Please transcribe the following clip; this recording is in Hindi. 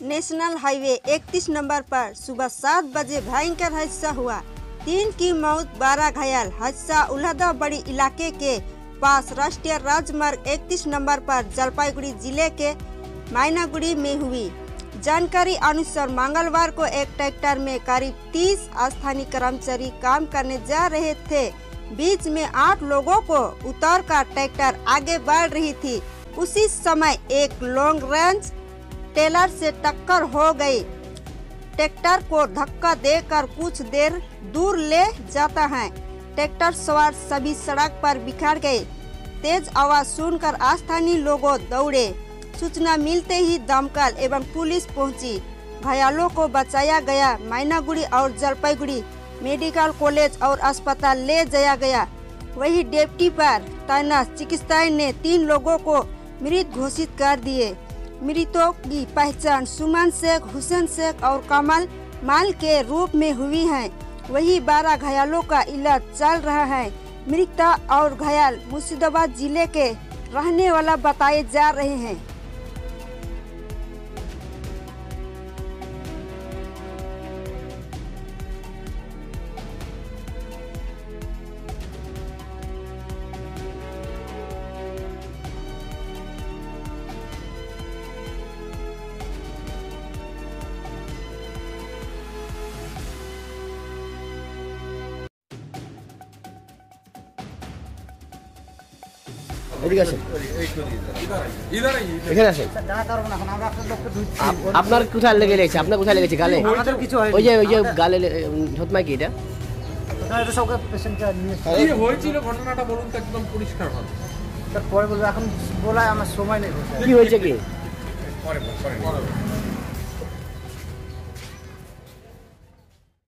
नेशनल हाईवे 31 नंबर पर सुबह 7 बजे भयंकर हादसा हुआ। 3 की मौत, 12 घायल। हादसा उल्हादाबड़ी इलाके के पास राष्ट्रीय राजमार्ग 31 नंबर पर जलपाईगुड़ी जिले के मायनागुड़ी में हुई। जानकारी अनुसार मंगलवार को एक ट्रैक्टर में करीब 30 स्थानीय कर्मचारी काम करने जा रहे थे। बीच में 8 लोगों को उतारकर ट्रैक्टर आगे बढ़ रही थी। उसी समय एक लॉन्ग रेंज टेलर से टक्कर हो गई। ट्रैक्टर को धक्का देकर कुछ देर दूर ले जाता है। ट्रैक्टर सवार सभी सड़क पर बिखर गए। तेज आवाज सुनकर स्थानीय लोग दौड़े। सूचना मिलते ही दमकल एवं पुलिस पहुंची। घायलों को बचाया गया। मायनागुड़ी और जलपाईगुड़ी मेडिकल कॉलेज और अस्पताल ले जाया गया। वही ड्यूटी पर तैनात चिकित्सक ने 3 लोगों को मृत घोषित कर दिए। मृतकों की पहचान सुमन शेख, हुसैन शेख और कमल माल के रूप में हुई है। वही 12 घायलों का इलाज चल रहा है। मृतक और घायल मुर्शिदाबाद जिले के रहने वाला बताए जा रहे हैं। আপনার কোথায় লেগেছে? আপনার কোথায় লেগেছে? গালে? ওই যে গালে থতমা কি এটা? হয়েছিল ঘটনাটা বলুন তো একদম পরিষ্কার ভাবে। পরে বলবো, এখন বলায় আমার সময় নেই। কি হয়েছে কি? পরে